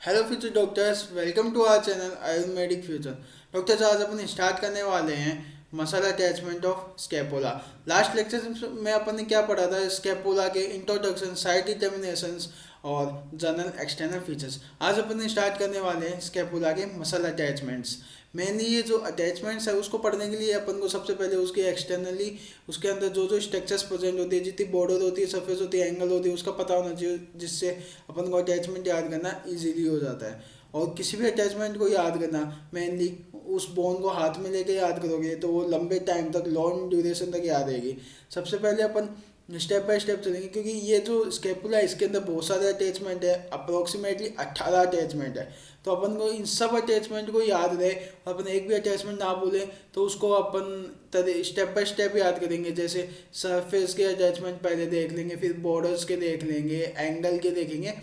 Hello future doctors, welcome to our channel Ayurvedic Future. Doctors, आज अपन start करने वाले हैं muscle attachment of scapula. Last lecture में अपन ने क्या पढ़ा था? स्कैपुला के इंट्रोडक्शन, साइड डिटर्मिनेशंस और जनरल एक्सटर्नल फीचर्स। आज अपन ने स्टार्ट करने वाले हैं स्कैपुला के मसल अटैचमेंट्स। मेनली ये जो अटैचमेंट्स है उसको पढ़ने के लिए अपन को सबसे पहले उसके एक्सटर्नली, उसके अंदर जो जो स्ट्रक्चर्स प्रेजेंट होती है, जितनी बॉर्डर होती है, सरफेस होती है, एंगल होती है, उसका पता होना चाहिए, जिससे अपन को अटैचमेंट याद करना इजीली हो जाता है। और किसी भी अटैचमेंट को याद करना, मेनली उस बोन को हाथ में लेके याद करोगे तो वो लंबे टाइम तक, लॉन्ग ड्यूरेशन तक याद रहेगी। सबसे पहले अपन स्टेप बाय स्टेप चलेंगे, क्योंकि ये जो स्केपुला है इसके अंदर बहुत सारे अटैचमेंट है, अप्रोक्सीमेटली 18 अटैचमेंट है। तो अपन को इन सब अटैचमेंट को याद रहे और अपन एक भी अटैचमेंट ना भूलें, तो उसको अपन स्टेप बाय स्टेप याद करेंगे। जैसे सरफेस के अटैचमेंट पहले देख लेंगे, फिर बॉर्डर्स के देख लेंगे, एंगल के देखेंगे,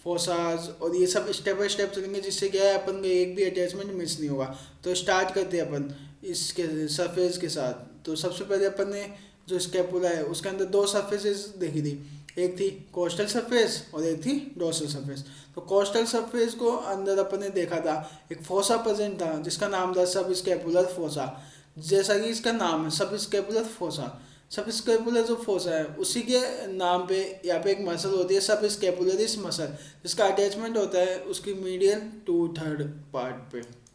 फोसाज, और ये सब स्टेप बाय स्टेप चलेंगे, जिससे क्या है अपन को एक भी अटैचमेंट मिस नहीं होगा। तो स्टार्ट करते हैं अपन इसके सरफेस के साथ। तो सबसे पहले अपन ने जो स्केपुला है उसके अंदर दो सरफेसेस देखी थी, एक थी कोस्टल सरफेस और एक थी डोर्सल सरफेस। तो कोस्टल सरफेस को अंदर अपन ने देखा था, एक फोसा प्रेजेंट था जिसका नाम था सब स्केपुलर फोसा। जैसा कि इसका नाम है सब स्केपुलर फोसा, सब स्केपुलर जो फोसा है उसी के नाम पे यहाँ पे एक मसल होती है सब स्केपुलरिस मसल, जिसका अटैचमेंट होता है उसकी मीडियल टू थर्ड पार्ट पे।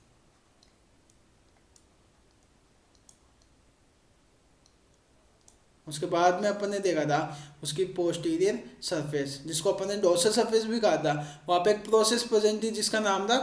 उसके बाद में अपन ने देखा था उसकी पोस्टीरियर सरफेस, जिसको अपन ने डोर्सल सरफेस भी कहा था। वहाँ पे एक प्रोसेस प्रेजेंट थी जिसका नाम था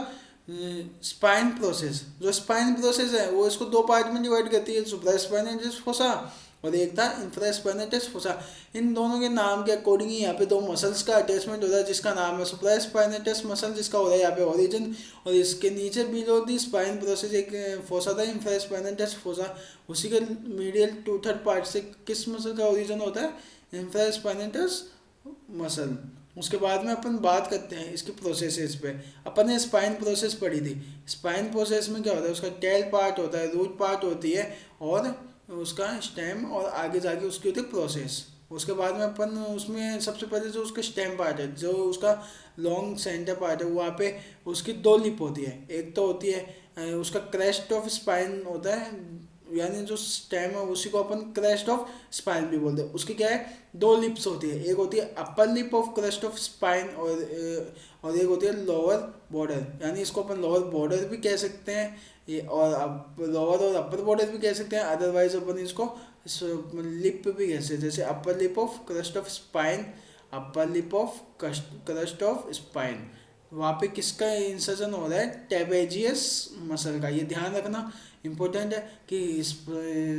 स्पाइन प्रोसेस। जो स्पाइन प्रोसेस है वो इसको दो पार्ट में डिवाइड करती है, सुप्रा स्पाइनेटस फोसा और एक था इंफ्रा स्पाइनेटस फोसा। इन दोनों के नाम के अकॉर्डिंग ही यहाँ पे दो मसल्स का अटैचमेंट होता है, जिसका नाम है सुप्रा स्पाइनेटस मसल, जिसका हो रहा है यहाँ पे ओरिजिन, और इसके नीचे बिलो दी स्पाइन प्रोसेस एक फोसा था इंफ्रा स्पाइनेटस फोसा। उसी के मीडियल टू थर्ड पार्ट से किस मसल का ओरिजिन होता है? Infra spinatus muscle. उसके बाद में अपन बात करते हैं इसकी प्रोसेसेस पे। अपन ने स्पाइन प्रोसेस पढ़ी थी। स्पाइन प्रोसेस में क्या होता है? उसका टेल पार्ट होता है, रूट पार्ट होती है, और उसका स्टेम, और आगे जाके उसकी होती है प्रोसेस। उसके बाद में अपन उसमें सबसे पहले जो उसका स्टेम पार्ट है, जो उसका लॉन्ग सेंटर पार्ट है, वहाँ पे उसकी दो लिप होती है। एक तो होती है उसका क्रेस्ट ऑफ स्पाइन होता है, यानी जो स्टेम है उसी को अपन क्रेस्ट ऑफ स्पाइन भी बोलते हैं। उसकी क्या है? दो लिप्स होती है, एक होती है upper lip of crest of spine, और एक होती है लोअर बॉर्डर, यानी इसको अपन लोअर बॉर्डर भी कह सकते हैं, ये और लोअर और अपर बॉर्डर भी कह सकते हैं। अदरवाइज अपन इसको लिप भी कह सकते हैं, जैसे upper lip of crust of spine, upper lip of crust of spine. वहाँ पे किसका इंसर्जन हो रहा है? टेबेजियस मसल का। ये ध्यान रखना इम्पोर्टेंट है कि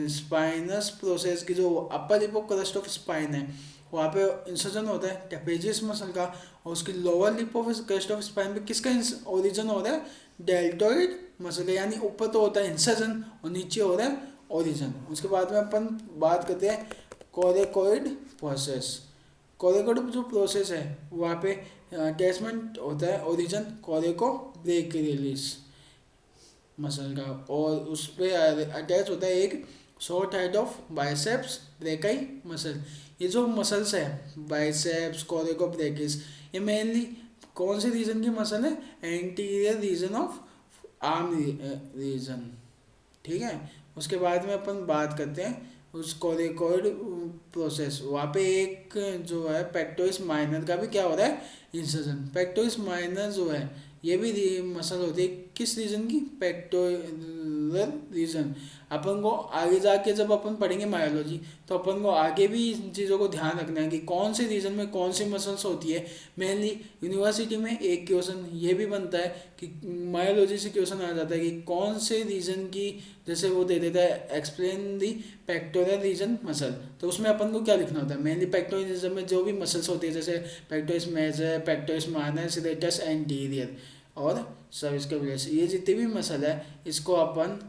स्पाइनस प्रोसेस की जो upper lip of crust of spine है वहाँ पे इंसर्जन होता है टेपेजियस मसल का, और उसकी lower lip of crust of spine पे किसका ओरिजिन हो रहा है? डेल्टोइड मसल का। यानी ऊपर तो होता है इंसर्जन और नीचे हो रहा है ओरिजिन। उसके बाद में अपन बात करते हैं कोरेकोइड प्रोसेस। कोरेकोइड जो प्रोसेस है वहाँ पे अटैचमेंट होता है origin coracobrachialis muscle का, और उस पर अटैच होता है एक short head of biceps brachii muscle. ये जो मसल्स है बाइसेप्स कोरेको ब्रेकिस, ये मेनली कौन से रीजन की मसल है? Anterior region of arm region. ठीक है। उसके बाद में अपन बात करते हैं उस कोरेकोइड प्रोसेस। वहाँ पे एक जो है पेक्टोरिस माइनर का भी क्या हो रहा है? इंसर्जन। पेक्टोरिस माइनर जो है ये भी मसल होती है किस रीजन की? Pectoral region. अपन को आगे जाके जब अपन पढ़ेंगे मायोलॉजी, तो अपन को आगे भी इन चीज़ों को ध्यान रखना है कि कौन से रीजन में कौन सी मसल्स होती है। मेनली यूनिवर्सिटी में एक क्वेश्चन ये भी बनता है कि मायोलॉजी से क्वेश्चन आ जाता है कि कौन से रीजन की, जैसे वो दे देता है explain the pectoral region muscle, तो उसमें अपन को क्या लिखना होता है? मेनली पेक्टोरल रीजन में जो भी मसल्स होती है, जैसे pectoralis major, pectoralis minor, serratus anterior और सब इसके वजह से, ये जितनी भी मसल है इसको अपन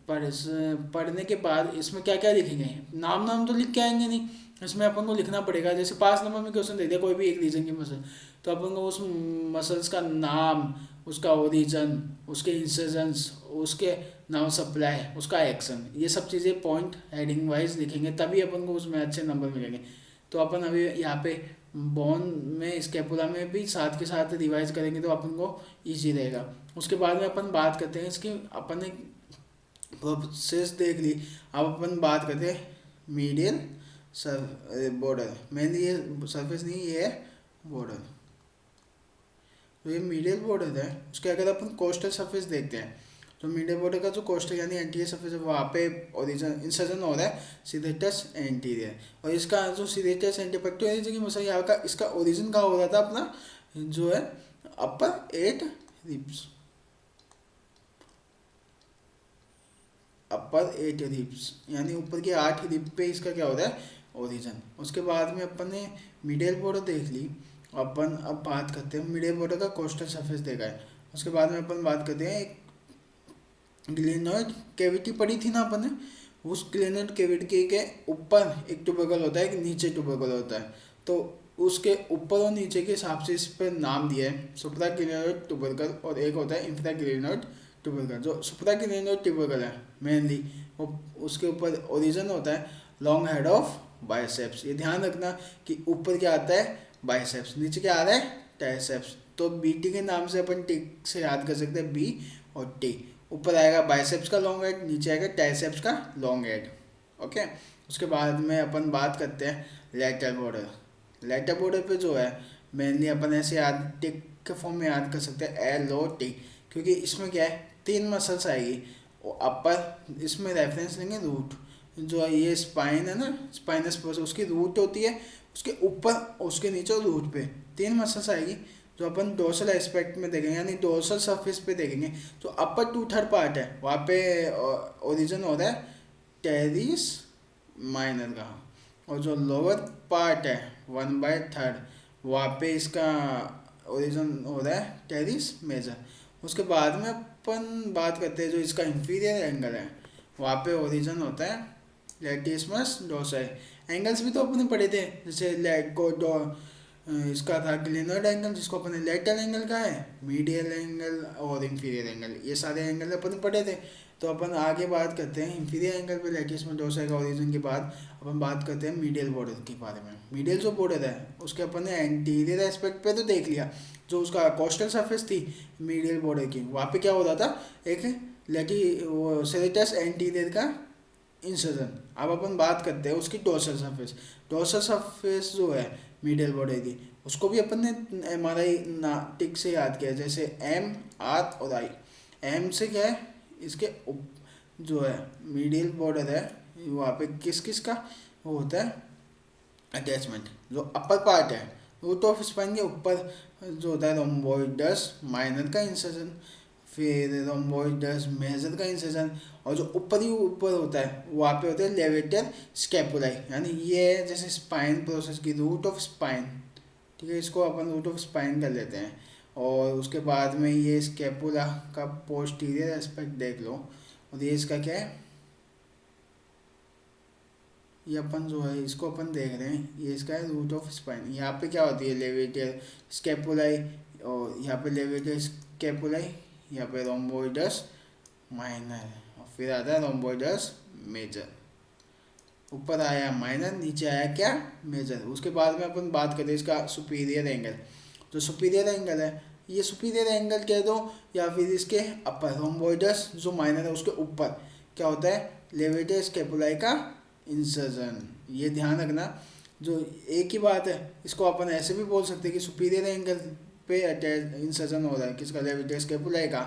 पढ़ने के बाद इसमें क्या क्या लिखेंगे? नाम नाम तो लिख के आएंगे नहीं, इसमें अपन को लिखना पड़ेगा। जैसे 5 नंबर में क्वेश्चन दे दिया कोई भी एक रीजन की मसल, तो अपन को उस मसल्स का नाम, उसका ओरिजन, उसके इंसर्जन्स, उसके नाउ सप्लाई, उसका एक्शन, ये सब चीज़ें पॉइंट हेडिंग वाइज लिखेंगे, तभी अपन को उसमें अच्छे नंबर मिलेंगे। तो अपन अभी यहाँ पे बोन में स्केपुला में भी साथ के साथ रिवाइज करेंगे तो अपन को ईजी रहेगा। उसके बाद में अपन बात करते हैं इसकी, अपन ने प्रोसेस देख ली। अब अपन बात करते हैं मीडियल सर बॉर्डर। मेनली ये सरफेस नहीं, ये है बॉर्डर। तो ये मीडियल बॉर्डर है, उसके अगर अपन कोस्टल सरफेस देखते हैं तो मीडियल बॉर्डर का जो कोस्टल यानी एंटीरियर सरफेस है वहाँ पे ओरिजिन इंसर्जन हो रहा है सीधेटस एंटीरियर। और इसका जो सीधेटस एंटीपेक्टोरियल की मसल यहाँ का इसका ओरिजिन का हो रहा था अपना जो है अपर 8 रिब्स, अपर 8 रिब्स यानी ऊपर के 8 रिब पे इसका क्या हो रहा है ओरिजिन। उसके बाद में अपन ने मिडिल बॉर्डर देख ली। अपन अब बात करते हैं मिडिल बॉर्डर का कोस्टल सरफेस देखा है। उसके बाद में अपन बात करते हैं एक ग्लेनोइड कैविटी पड़ी थी ना अपन ने, उस ग्लेनोइड कैविटी के ऊपर एक ट्यूबरकल होता है, एक नीचे ट्यूबरकल होता है। तो उसके ऊपर और नीचे के हिसाब से इस पर नाम दिया है सुप्रा ग्लेनोइड ट्यूबरकल, और एक होता है इंफ्रा ग्लेनोइड ट्यूबरकल। जो सुप्रा ग्लेनोइड ट्यूबरकल है मेनली वो उसके ऊपर ओरिजिन होता है लॉन्ग हेड ऑफ बाइसेप्स। ये ध्यान रखना कि ऊपर क्या आता है बाइसेप्स, नीचे क्या आ रहा है ट्राइसेप्स। तो बीटी के नाम से अपन टी से याद कर सकते हैं, बी और टी। ऊपर आएगा बाइसेप्स का लॉन्ग हेड, नीचे आएगा ट्राइसेप्स का लॉन्ग हेड। ओके। उसके बाद में अपन बात करते हैं लैटरल बॉर्डर। लैटरल बॉर्डर पे जो है मेनली अपन ऐसे याद टिक के फॉर्म में याद कर सकते हैं एल ओ टी, क्योंकि इसमें क्या है 3 मसल्स आएगी। अपर इसमें रेफरेंस लेंगे रूट, जो ये स्पाइन है ना स्पाइनस प्रोसेस उसकी रूट होती है, उसके ऊपर उसके नीचे रूट पे 3 मसल्स आएगी जो अपन डोर्सल एस्पेक्ट में देखेंगे यानी डोर्सल सरफेस पे देखेंगे। तो अपर 2/3 पार्ट है वहाँ पे ओरिजिन हो रहा है टेरिस माइनर का, और जो लोअर पार्ट है 1/3 वहाँ पे इसका ओरिजिन हो रहा है टेरिस मेजर। उसके बाद में अपन बात करते हैं जो इसका इंफीरियर एंगल है वहाँ पे ओरिजिन होता है लेटिसमस डोर्साई। एंगल्स भी तो अपने पढ़े थे, जैसे इसका था ग्लेनोइड एंगल जिसको अपने लेटरल एंगल का है, मीडियल एंगल और इंफीरियर एंगल, ये सारे एंगल अपन पढ़े थे। तो अपन आगे बात करते हैं इंफीरियर एंगल पे लेटिसमस डोर्साई का ओरिजिन के बाद अपन बात करते हैं मीडियल बॉर्डर के बारे में। मीडियल जो बॉर्डर है उसके अपन ने एंटीरियर एस्पेक्ट पे तो देख लिया, जो उसका कोस्टल सरफेस थी मीडियल बॉर्डर की वहाँ पे क्या होता था एक लेटी वो सेरेटस एंटीरियर का इंसर्जन। अब अपन बात करते हैं उसकी डोर्सल सरफेस। डोर्सल सरफेस जो है मीडियल बॉर्डर की उसको भी अपन ने MRI टिक से याद किया, जैसे M R और I। M से क्या है इसके जो है मीडियल बॉर्डर है वहाँ पे किस किस का वो होता है अटैचमेंट। जो अपर पार्ट है रूट ऑफ स्पाइन के ऊपर जो होता है रोम्बोइडस माइनर का इंसर्जन, फिर रोम्बोइडस मेजर का इंसर्जन, और जो ऊपर ही ऊपर होता है वहाँ पे होता है लेवेटर स्कैपुलाई, यानी ये है जैसे स्पाइन प्रोसेस की रूट ऑफ स्पाइन। ठीक है, इसको अपन रूट ऑफ स्पाइन कर लेते हैं। और उसके बाद में ये स्कैपुला का पोस्टीरियर एस्पेक्ट देख लो, और ये इसका क्या है ये अपन जो है इसको अपन देख रहे हैं, ये इसका है रूट ऑफ स्पाइन। यहाँ पे क्या होती है लेवेटर स्कैपुलाई, और यहाँ पे लेवेटर स्कैपुलाई, यहाँ पे रोम्बोइडस माइनर, और फिर आता है रोम्बोइडस मेजर। ऊपर आया माइनर, नीचे आया क्या मेजर। उसके बाद में अपन बात करें इसका सुपीरियर एंगल। जो सुपीरियर एंगल है ये सुपीरियर एंगल कह दो या फिर इसके अपर रोम्बोइडस जो माइनर है उसके ऊपर क्या होता है लेवेटर स्कैपुलाई का इंसर्जन। ये ध्यान रखना, जो एक ही बात है इसको अपन ऐसे भी बोल सकते हैं कि सुपीरियर एंगल पे अटैच इंसर्जन हो रहा है किसका लेवेटर स्कैपुलाई का,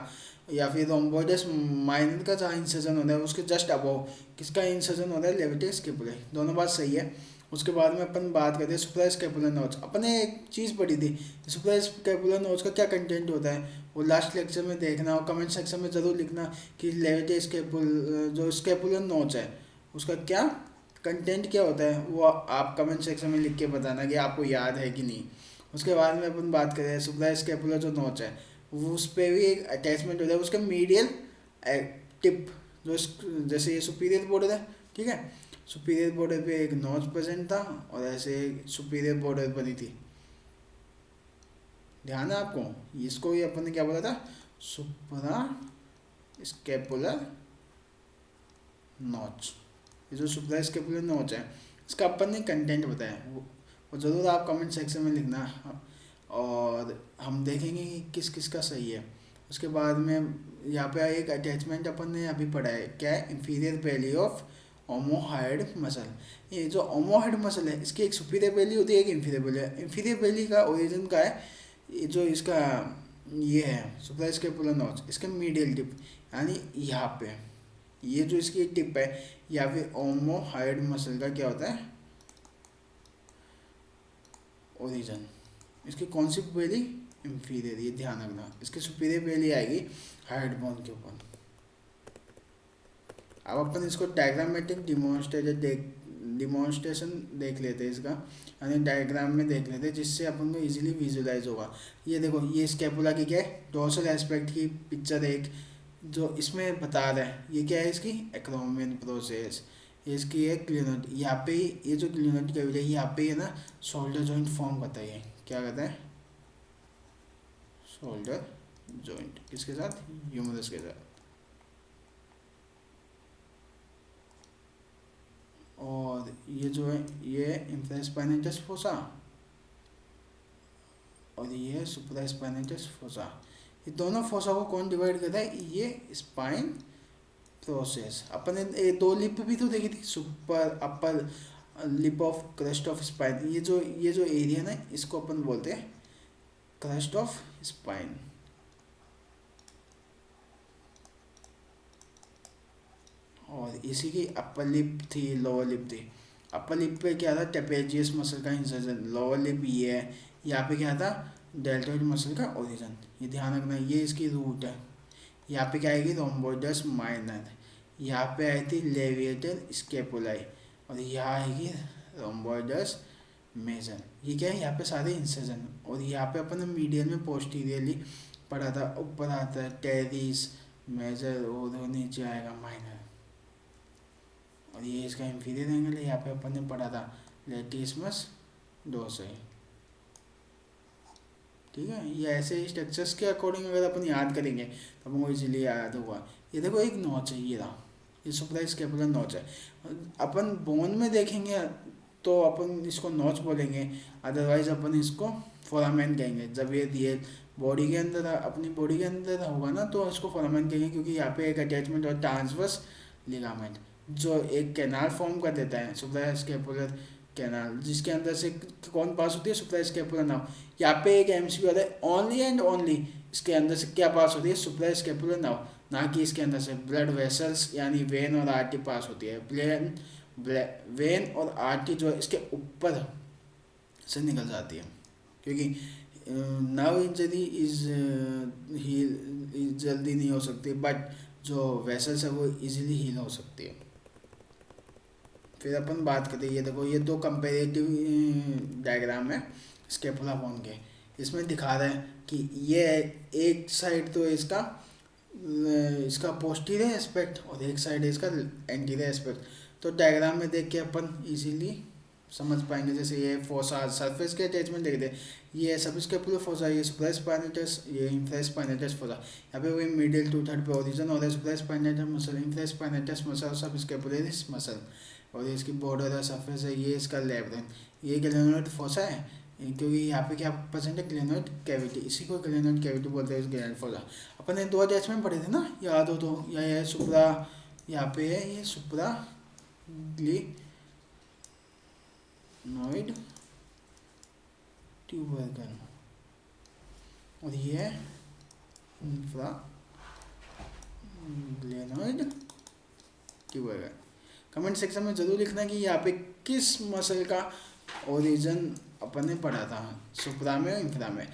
या फिर रोम्बोइडस माइनर का जहाँ इंसर्जन हो रहा है उसके जस्ट अबव किसका इंसर्जन हो रहा है लेवेटर स्कैपुलाई। दोनों बात सही है। उसके बाद में अपन बात करते हैं सुप्रा स्कैपुलर नोच। अपन ने एक चीज़ पढ़ी थी सुप्रा स्कैपुलर नोच का क्या कंटेंट होता है, वो लास्ट लेक्चर में देखना और कमेंट सेक्शन में ज़रूर लिखना कि लेवेटर जो स्कैपुलर नोच है उसका क्या कंटेंट क्या होता है, वो आप कमेंट सेक्शन में लिख के बताना कि आपको याद है कि नहीं। उसके बाद में अपन बात करें सुप्रा स्कैपुलर जो नोच है वो उस पर भी एक अटैचमेंट होता है उसका मीडियल टिप, जो जैसे ये सुपीरियर बॉर्डर है ठीक है, सुपीरियर बॉर्डर पे एक नोच प्रेजेंट था और ऐसे सुपीरियर बॉर्डर बनी थी। ध्यान है आपको, इसको ही अपन ने क्या बोला था सुप्रा स्कैपुलर नोच। ये जो सुप्रा स्कैपुलर नोच है इसका अपन ने कंटेंट बताया और ज़रूर आप कमेंट सेक्शन में लिखना, और हम देखेंगे कि किस किस का सही है। उसके बाद में यहाँ पे एक अटैचमेंट अपन ने अभी पढ़ा है, क्या है, इंफीरियर वैल्यू ऑफ ओमोहाइड मसल। ये जो ओमोहाइड मसल है इसकी एक सुपीरियर वैल्यू होती है, एक इंफीरियर वैल्यू है। इंफीरियर वैल्यू का ओरिजिन का है, ये जो इसका ये है सुप्रास्कैपुलर नॉच, इसके मीडियल टिप यानी यहाँ पे, ये जो इसकी टिप है, या फिर ओमोहाइड मसल का क्या होता है, ओरिजिन। इसकी कौन सी वैल्यू, इंफीरियर, ये ध्यान रखना। इसकी सुपीरियर वैल्यू आएगी हाइड बोन के ऊपर। अब अपन इसको डायग्रामेटिक डिमॉन्स्ट्रेशन देख लेते हैं इसका, यानी डायग्राम में देख लेते हैं, जिससे अपन को इजीली विजुलाइज होगा। ये देखो, ये स्कैपुला की क्या है, डोर्सल एस्पेक्ट की पिक्चर एक जो इसमें बता रहा है, ये क्या है, इसकी एक्रोमियन प्रोसेस, इसकी है क्लिनोट। यहाँ पे ये जो क्लिनोट का है, यहाँ पे है ना शोल्डर जॉइंट फॉर्म करता है। क्या कहता है, शोल्डर जॉइंट, किसके साथ, ह्यूमरस के साथ। और ये जो है, ये इंफ्रास्पाइनेटस फोसा और ये सुप्रास्पाइनेटस फोसा। ये दोनों फोसा को कौन डिवाइड करता है, ये स्पाइन प्रोसेस। अपन ने दो लिप भी तो देखी थी, super upper lip of crust of spine. ये जो एरिया ना, इसको अपन बोलते हैं क्रस्ट ऑफ स्पाइन। और इसी की अपर लिप थी, लोअर लिप थी। अपर लिप पे क्या था, ट्रेपेजियस मसल का इंसर्जन, लोअर लिप ये है, यहाँ पे क्या था, डेल्टॉइड मसल का ओरिजिन। ये ध्यान रखना, ये इसकी रूट है। यहाँ पे क्या आएगी, रोम्बोइडस माइनर, यहाँ पे आई थी लेविएटर स्केपुलाई, और यहाँ आएगी रोम्बोइडस मेजर। ये क्या है, यहाँ पे सारे इंसर्जन। और यहाँ पे अपन मीडियन में पोस्टीरियरली पढ़ा था, ऊपर आता है टेरिस मेजर और नीचे आएगा माइनर। और ये इसका इंफीरियर एंगल है, यहाँ पे अपन ने पढ़ा था लेटिसमस डोर्साई। ठीक है, ये ऐसे स्ट्रक्चर्स के अकॉर्डिंग अगर अपन याद करेंगे तो अपन को इजीली याद होगा। ये देखो एक नॉच है, ये रहा, ये सुप्रास्कैपुलर नॉच है। अपन बोन में देखेंगे तो अपन इसको नॉच बोलेंगे, अदरवाइज अपन इसको फोरामेन कहेंगे। जब ये बॉडी के अंदर, अपनी बॉडी के अंदर होगा ना, तो इसको फोरामेन कहेंगे, क्योंकि यहाँ पे एक अटैचमेंट और ट्रांसवर्स लिगामेंट जो एक कैनाल फॉर्म कर देता है, सुप्रास्कैपुलर कैनाल, जिसके अंदर से कौन पास होती है, सुप्रास्कैपुलर नर्व। यहाँ पे एक एमसीक्यू आता है, ओनली एंड ओनली इसके अंदर से क्या पास होती है, सुप्रास्कैपुलर नर्व, ना कि इसके अंदर से ब्लड वेसल्स यानी वेन और आर्टरी पास होती है। प्लेन वेन और आर्टरी जो है इसके ऊपर से निकल जाती है, क्योंकि नर्व इंजरी जल्दी नहीं हो सकती, बट जो वेसल्स है वो इजीली हील हो सकती है। फिर अपन बात करते हैं, ये देखो, ये दो कंपेरेटिव डायग्राम है स्कैपुला बोन के। इसमें दिखा रहा है कि ये एक साइड तो इसका पोस्टीरियर एस्पेक्ट और एक साइड है इसका एंटीरियर एस्पेक्ट। तो डायग्राम में देख के अपन इजीली समझ पाएंगे। जैसे ये फोसा सरफेस के अटैचमेंट देखते हैं, ये सबस्कैपुलर फोसा, ये सुप्रास्पाइनेटस, ये इंफ्रास्पाइनेटस फोसा। यहाँ पे वही मिडिल टू थर्ड पे ओरिजिन हो रहा है, supraspinatus muscle, infraspinatus muscle, subscapularis muscle, और ये इसकी बॉर्डर है, सरफेस है, ये इसका लेब्रिन। ये ग्लेनोइड फोसा है, क्योंकि यहाँ पे क्या प्रेजेंट है, ग्लेनोइड कैविटी, इसी को ग्लेनोइड कैविटी बोलते हैं, ग्लेनोइड फोसा। अपन ने दो अटैचमेंट पढ़े थे ना, याद हो तो, या सुप्रा, यहाँ पे है ये सुप्रा ग्लेनोइड ट्यूबरकल, और ये infra glenoid tubercle. Comment section में ज़रूर लिखना कि यहाँ पे किस मसल का ओरिजिन अपन ने पढ़ा था, सुप्रा में और इंफ्रा में।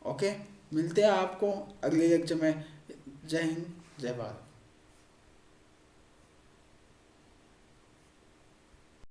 ओके, मिलते हैं आपको अगले लेक्चर में। जय हिंद, जय भारत।